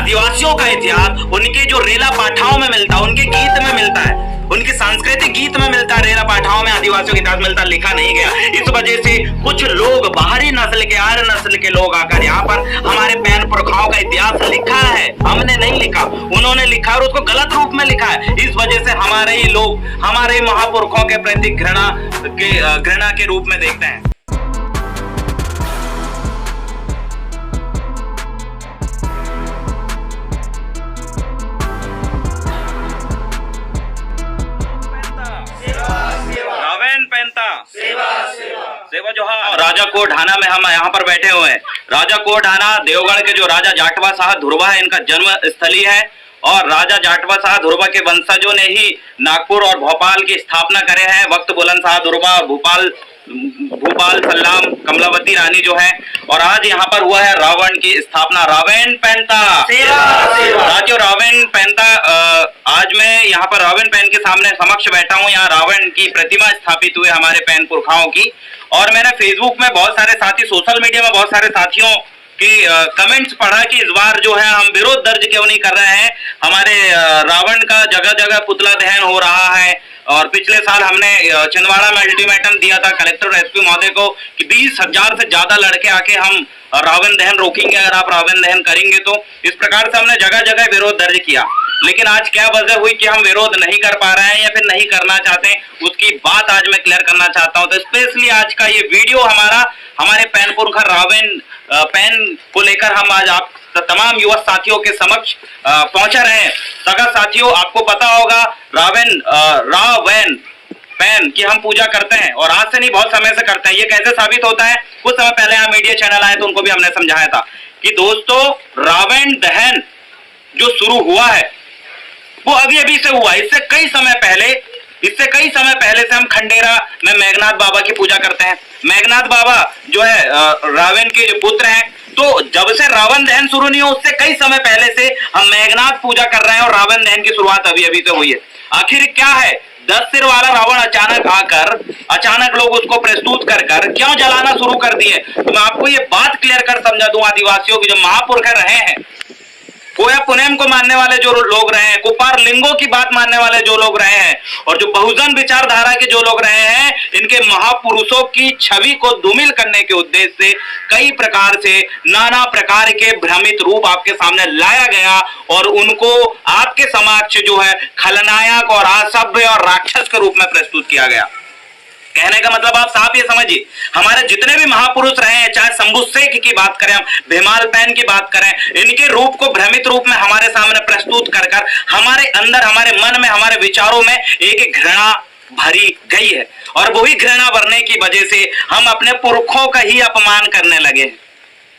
आदिवासियों का इतिहास उनके जो रेला पाठाओं में मिलता है, उनके गीत में मिलता है, उनके सांस्कृतिक गीत में मिलता है, रेला पाठाओं में आदिवासियों के इतिहास मिलता, लिखा नहीं गया। इस वजह से कुछ लोग बाहरी नस्ल के, आर्य नस्ल के लोग आकर यहाँ पर हमारे पैन पुरखाओं का इतिहास लिखा है, हमने नहीं लिखा, उन्होंने लिखा और उसको गलत रूप में लिखा है। इस वजह से हमारे ही लोग हमारे महापुरखों के प्रति घृणा के रूप में देखते हैं। सेवा जोहार। राजा कोट ढाना में हम यहाँ पर बैठे हुए हैं। राजा कोट ढाना देवगढ़ के जो राजा जाटवा साहब ध्रुवा है, इनका जन्म स्थली है और राजा जाटवा साहब ध्रुवा के वंशजों ने ही नागपुर और भोपाल की स्थापना करे हैं। वक्त बुलंद साहब ध्रुवा, भोपाल सल्लाम, कमलावती रानी जो है, और आज यहाँ पर हुआ है रावण की स्थापना। रावण पैंता साथियों, रावण पैंता, आज मैं यहाँ पर रावण पैन के सामने समक्ष बैठा हूँ। यहाँ रावण की प्रतिमा स्थापित हुई हमारे पैन पुरखाओं की, और मैंने फेसबुक में बहुत सारे साथी, सोशल मीडिया में बहुत सारे साथियों की कमेंट्स पढ़ा कि इस बार जो है हम विरोध दर्ज क्यों नहीं कर रहे हैं। हमारे रावण का जगह जगह पुतला दहन हो रहा है, और पिछले साल हमने छिंदवाड़ा में अल्टीमेटम दिया था कलेक्टर और एसपी महोदय को कि 20,000 से ज्यादा लड़के आके हम रावण दहन रोकेंगे अगर आप रावण दहन करेंगे तो। इस प्रकार से हमने जगह जगह विरोध दर्ज किया, लेकिन आज क्या वजह हुई कि हम विरोध नहीं कर पा रहे हैं या फिर नहीं करना चाहते, उसकी बात आज मैं क्लियर करना चाहता हूं। तो स्पेशली आज का ये वीडियो हमारे पैन पुरखा रावण पैन को लेकर हम आज आप तमाम युवा साथियों के समक्ष पहुंच रहे हैं। सगा साथियों, आपको पता होगा रावण पैन की हम पूजा करते हैं, और आज से नहीं बहुत समय से करते हैं। ये कैसे साबित होता है, कुछ समय पहले यहाँ मीडिया चैनल आए तो उनको भी हमने समझाया था कि दोस्तों रावण दहन जो शुरू हुआ है वो अभी अभी से हुआ। इससे कई समय पहले से हम खंडेरा में मेघनाथ बाबा की पूजा करते हैं। मेघनाथ बाबा जो है रावण के जो पुत्र हैं, तो जब से रावण दहन शुरू नहीं हो उससे कई समय पहले से हम मेघनाथ पूजा कर रहे हैं, और रावण दहन की शुरुआत अभी अभी से हुई है। आखिर क्या है, 10 सिर वाला रावण अचानक लोग उसको प्रस्तुत कर क्यों जलाना शुरू कर दिए। तो मैं आपको ये बात क्लियर कर समझा दूं, आदिवासियों की जो महापुरख रहे हैं, कोया पुनेम को मानने वाले जो लोग रहे हैं, कुपार लिंगों की बात मानने वाले जो लोग रहे हैं, और जो बहुजन विचारधारा के जो लोग रहे हैं, इनके महापुरुषों की छवि को धूमिल करने के उद्देश्य से कई प्रकार से नाना प्रकार के भ्रमित रूप आपके सामने लाया गया, और उनको आपके समक्ष जो है खलनायक और असभ्य और राक्षस के रूप में प्रस्तुत किया गया। कहने का मतलब आप साफ ये समझिए, हमारे जितने भी महापुरुष रहे हैं, चाहे शंभू शेख की बात करें, हम भीमाल पैन की बात करें, इनके रूप को भ्रमित रूप में हमारे सामने प्रस्तुत कर हमारे अंदर, हमारे मन में, हमारे विचारों में एक घृणा भरी गई है, और वही घृणा भरने की वजह से हम अपने पुरखों का ही अपमान करने लगे।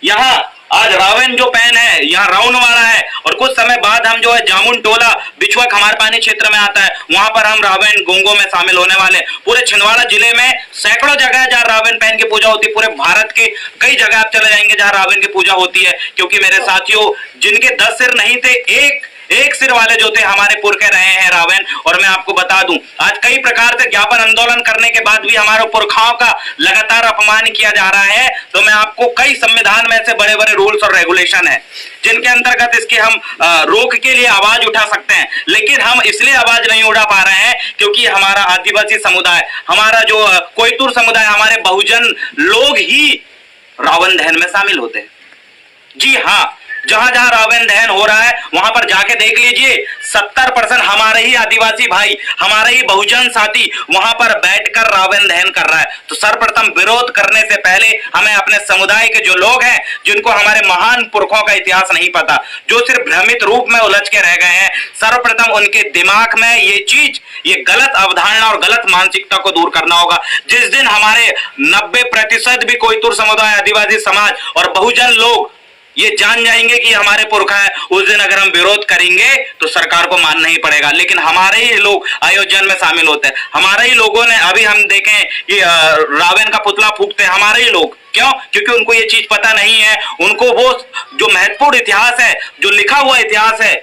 यहाँ आज रावण जो पैन है, यहाँ राउंड वाला है, और कुछ समय बाद हम जो है जामुन टोला बिछुआ खमार पानी क्षेत्र में आता है, वहां पर हम रावण गोंगो में शामिल होने वाले। पूरे छिंदवाड़ा जिले में सैकड़ों जगह है जहाँ रावण पैन की पूजा होती है। पूरे भारत के कई जगह आप चले जाएंगे जहाँ रावण की पूजा होती है, क्योंकि मेरे साथियों, जिनके 10 सिर नहीं थे, एक सिर वाले जो थे हमारे पुरखे रहे हैं रावण। और मैं आपको बता दूं, आज कई प्रकार से ज्ञापन आंदोलन करने के बाद भी हमारे पुरखाओं का लगातार अपमान किया जा रहा है। तो मैं आपको कई संविधान में से बड़े बड़े रूल्स और रेगुलेशन है जिनके अंतर्गत इसके हम रोक के लिए आवाज उठा सकते हैं, लेकिन हम इसलिए आवाज नहीं उठा पा रहे हैं क्योंकि हमारा आदिवासी समुदाय, हमारा जो कोयतुर समुदाय, हमारे बहुजन लोग ही रावण दहन में शामिल होते हैं। जी हाँ, जहां जहां रावण दहन हो रहा है वहां पर जाके देख लीजिए, 70% हमारे ही आदिवासी भाई, हमारे ही बहुजन साथी वहां पर बैठकर रावण दहन कर रहा है। तो सर्वप्रथम विरोध करने से पहले हमें अपने समुदाय के जो लोग हैं, जिनको हमारे महान पुरखों का इतिहास नहीं पता, जो सिर्फ भ्रमित रूप में उलझ के रह गए हैं, सर्वप्रथम उनके दिमाग में ये चीज, ये गलत अवधारणा और गलत मानसिकता को दूर करना होगा। जिस दिन हमारे 90% भी कोयतुर समुदाय, आदिवासी समाज और बहुजन लोग ये जान जाएंगे कि हमारे पुरखा है, उस दिन अगर हम विरोध करेंगे तो सरकार को मानना ही पड़ेगा। लेकिन हमारे ही लोग आयोजन में शामिल होते हैं, हमारे ही लोगों ने, अभी हम देखें कि रावण का पुतला फूंकते हैं हमारे ही लोग। क्यों? क्योंकि उनको ये चीज पता नहीं है, उनको वो जो महत्वपूर्ण इतिहास है, जो लिखा हुआ इतिहास है,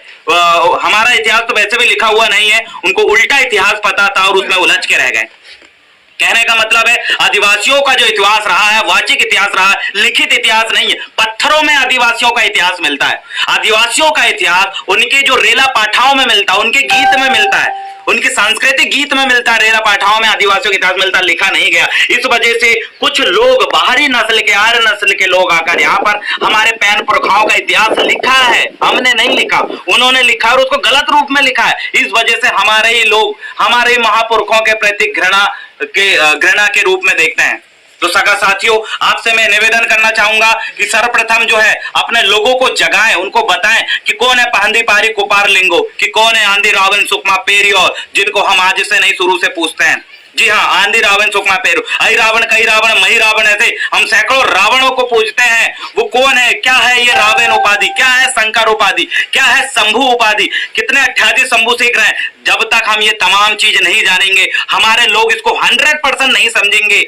हमारा इतिहास तो वैसे भी लिखा हुआ नहीं है, उनको उल्टा इतिहास पता था और उसमें उलझ के रह गए। कहने का मतलब है आदिवासियों का जो इतिहास रहा है, वाचिक इतिहास रहा है, लिखित इतिहास नहीं है। पत्थरों में आदिवासियों का इतिहास मिलता है। आदिवासियों का इतिहास उनके जो रेला पाठाओं में मिलता है, उनके गीत में मिलता है, उनके सांस्कृतिक गीत में मिलता है। रेला पाठाओं में आदिवासियों का इतिहास मिलता, लिखा नहीं गया। इस वजह से कुछ लोग, बाहरी नस्ल के, आर्य नस्ल के लोग आकर यहाँ पर हमारे पैन पुरखाओं का इतिहास लिखा है। हमने नहीं लिखा, उन्होंने लिखा और उसको गलत रूप में लिखा है। इस वजह से हमारे ही लोग हमारे महापुरखों के प्रति घृणा के रूप में देखते हैं। तो सगा साथियों, आपसे मैं निवेदन करना चाहूंगा कि सर्वप्रथम जो है अपने लोगों को जगाएं, उनको बताएं कि कौन है पहंदी पारी कुपार लिंगो, कि कौन है आंधी रावण सुकमा पेरियो, जिनको हम आज से नहीं शुरू से पूछते हैं। जी हाँ, आंधी रावण सुकमा पेरू, आई रावण, कई रावण, मही रावण, ऐसे हम सैकड़ों रावणों को पूजते हैं। वो कौन है, क्या है ये रावण उपाधि, क्या है शंकर उपाधि, क्या है शंभु उपाधि, कितने 88 शंभु सीख रहे हैं। जब तक हम ये तमाम चीज नहीं जानेंगे, हमारे लोग इसको 100% नहीं समझेंगे,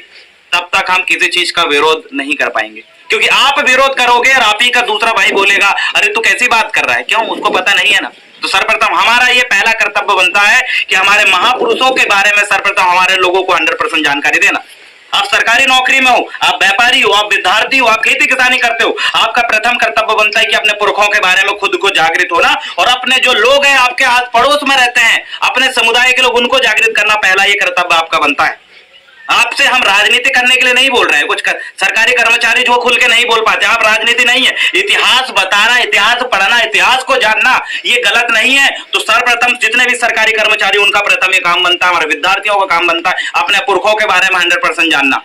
तब तक हम किसी चीज का विरोध नहीं कर पाएंगे। क्योंकि आप विरोध करोगे और आप ही का दूसरा भाई बोलेगा, अरे तू कैसी बात कर रहा है, क्यों, उसको पता नहीं है ना। तो सर्वप्रथम हमारा ये पहला कर्तव्य बनता है कि हमारे महापुरुषों के बारे में सर्वप्रथम हमारे लोगों को 100% जानकारी देना। आप सरकारी नौकरी में हो, आप व्यापारी हो, आप विद्यार्थी हो, आप खेती किसानी करते हो, आपका प्रथम कर्तव्य बनता है कि अपने पुरखों के बारे में खुद को जागृत होना, और अपने जो लोग हैं आपके आस पड़ोस में रहते हैं, अपने समुदाय के लोग, उनको जागृत करना पहला ये कर्तव्य आपका बनता है। आपसे हम राजनीति करने के लिए नहीं बोल रहे हैं। सरकारी कर्मचारी जो खुल के नहीं बोल पाते, आप राजनीति नहीं है, इतिहास बताना, इतिहास पढ़ना, इतिहास को जानना, ये गलत नहीं है। तो सर्वप्रथम जितने भी सरकारी कर्मचारी, उनका प्रथम ये काम बनता है, हमारे विद्यार्थियों का काम बनता है अपने पुरखों के बारे में 100% जानना।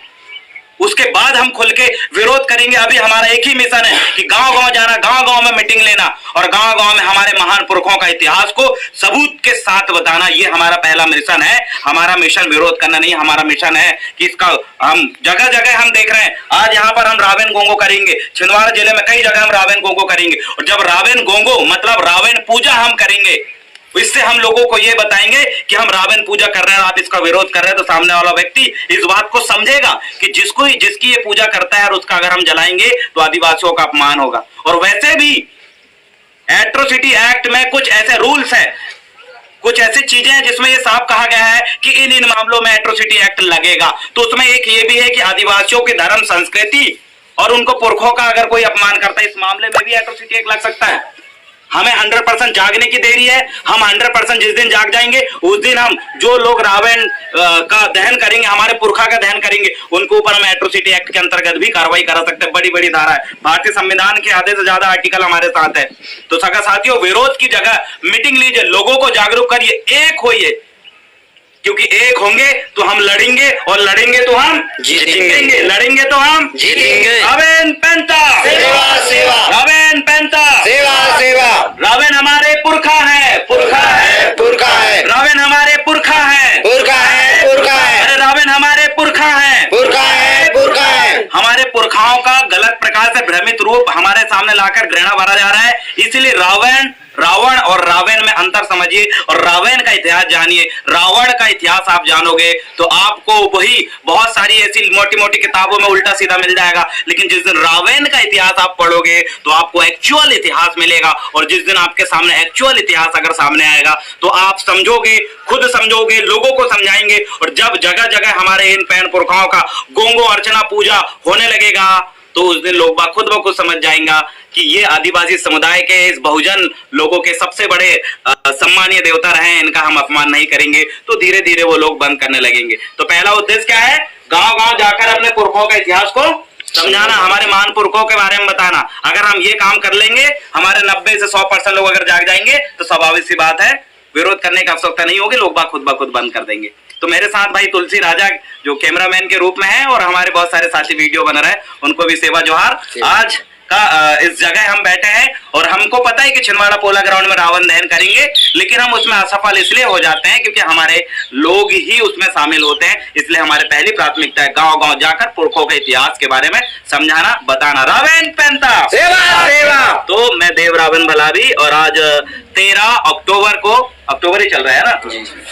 उसके बाद हम खुल के विरोध करेंगे। अभी हमारा एक ही मिशन है कि गांव गांव जाना, गांव गांव में मीटिंग लेना और गांव गांव में हमारे महान पुरखों का इतिहास को सबूत के साथ बताना। ये हमारा पहला मिशन है। हमारा मिशन विरोध करना नहीं, हमारा मिशन है कि इसका हम जगह जगह हम देख रहे हैं। आज यहाँ पर हम रावण गोंगो करेंगे, छिंदवाड़ा जिले में कई जगह हम रावण गोंगो करेंगे, और जब रावण गोंगो मतलब रावण पूजा हम करेंगे, इससे हम लोगों को ये बताएंगे कि हम रावण पूजा कर रहे हैं, आप इसका विरोध कर रहे हैं, तो सामने वाला व्यक्ति इस बात को समझेगा कि जिसकी ये पूजा करता है और उसका अगर हम जलाएंगे तो आदिवासियों का अपमान होगा। और वैसे भी एट्रोसिटी एक्ट में कुछ ऐसे रूल्स है, कुछ ऐसी चीजें हैं जिसमें ये साफ कहा गया है कि इन मामलों में एट्रोसिटी एक्ट लगेगा। तो उसमें एक ये भी है कि आदिवासियों की धर्म संस्कृति और उनको पुरखों का अगर कोई अपमान करता है, इस मामले में भी एट्रोसिटी एक्ट लग सकता है। हमें 100% जागने की देरी है। हम 100% जिस दिन जाग जाएंगे, उस दिन हम जो लोग रावण का दहन करेंगे, हमारे पुरखा का दहन करेंगे, उनके ऊपर हम एट्रोसिटी एक्ट के अंतर्गत भी कार्रवाई करा सकते हैं। बड़ी बड़ी धारा है, भारतीय संविधान के आधे से ज्यादा आर्टिकल हमारे साथ है। तो सगा साथियों, विरोध की जगह मीटिंग लीजिए, लोगों को जागरूक करिए, एक होइए, क्योंकि एक होंगे तो हम लड़ेंगे, और लड़ेंगे तो हम जीतेंगे, लड़ेंगे तो हम जीतेंगे। रावण पेंता सेवा सेवा, रावण पेंता सेवा सेवा, रावण हमारे पुरखा है, पुरखा है, पुरखा है, रावण हमारे पुरखा है, पुरखा है, पुरखा है, अरे रावण हमारे पुरखा है, पुरखा है, पुरखा है। हमारे पुरखाओं का गलत प्रकार से भ्रमित रूप हमारे सामने लाकर घृणा भरा जा रहा है। इसलिए रावण और रावण में अंतर समझिए और रावण का इतिहास जानिए। रावण का इतिहास आप जानोगे तो आपको वही बहुत सारी ऐसी मोटी मोटी किताबों में उल्टा सीधा मिल जाएगा, लेकिन जिस दिन रावण का इतिहास आप पढ़ोगे तो आपको एक्चुअल इतिहास मिलेगा। और जिस दिन आपके सामने एक्चुअल इतिहास अगर सामने आएगा तो आप समझोगे, खुद समझोगे, लोगों को समझाएंगे। और जब जगह जगह हमारे इन पैन पुरखाओं का गोंगो अर्चना पूजा होने लगेगा तो उस दिन लोग खुद ब खुद समझ जाएंगा कि ये आदिवासी समुदाय के, इस बहुजन लोगों के सबसे बड़े सम्मानीय देवता रहे हैं, इनका हम अपमान नहीं करेंगे। तो धीरे धीरे वो लोग बंद करने लगेंगे। तो पहला उद्देश्य क्या है? गांव गांव जाकर अपने पुरखों का इतिहास को समझाना, हमारे महान पुरखों के बारे में बताना। अगर हम ये काम कर लेंगे, हमारे 90 से 100% लोग अगर जाग जाएंगे तो स्वाभाविक सी बात है, विरोध करने की आवश्यकता नहीं होगी, लोग खुद ब खुद बंद कर देंगे। तो मेरे साथ भाई तुलसी राजा जो कैमरामैन के रूप में है, और हमारे बहुत सारे साथी वीडियो बना रहे हैं, उनको भी सेवा जोहार। आज का इस जगह हम बैठे हैं और हमको पता है कि छिंदवाड़ा पोला ग्राउंड में रावण दहन करेंगे, लेकिन हम उसमें असफल इसलिए हो जाते हैं क्योंकि हमारे लोग ही उसमें शामिल होते हैं। इसलिए हमारे पहली प्राथमिकता है गांव गांव जाकर पुरखों के इतिहास के बारे में समझाना, बताना। रावण पेंता सेवा सेवा। तो मैं देव रावण भलावी, और आज 13 अक्टूबर को, अक्टूबर ही चल रहा है ना,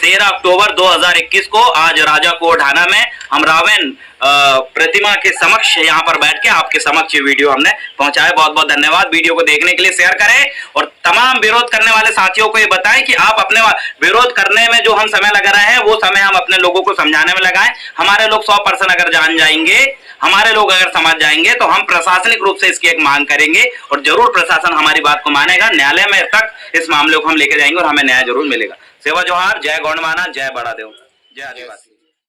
13 अक्टूबर 2021 को आज राजा कोट ढाना में हम रावण प्रतिमा के समक्ष यहाँ पर बैठ के आपके समक्ष ये वीडियो हमने पहुंचाया। बहुत बहुत धन्यवाद। वीडियो को देखने के लिए शेयर करें और तमाम विरोध करने वाले साथियों को ये बताएं कि आप अपने विरोध करने में जो हम समय लगा रहे हैं वो समय हम अपने लोगों को समझाने में लगाएं। हमारे लोग 100% अगर जान जाएंगे, हमारे लोग अगर समझ जाएंगे तो हम प्रशासनिक रूप से इसकी एक मांग करेंगे और जरूर प्रशासन हमारी बात को मानेगा। न्यायालय में तक इस मामले को हम लेके जाएंगे और हमें न्याय जरूर मिलेगा। सेवा जोहार। जय गौंडमाना, जय बड़ादेव, जय आदिवासी।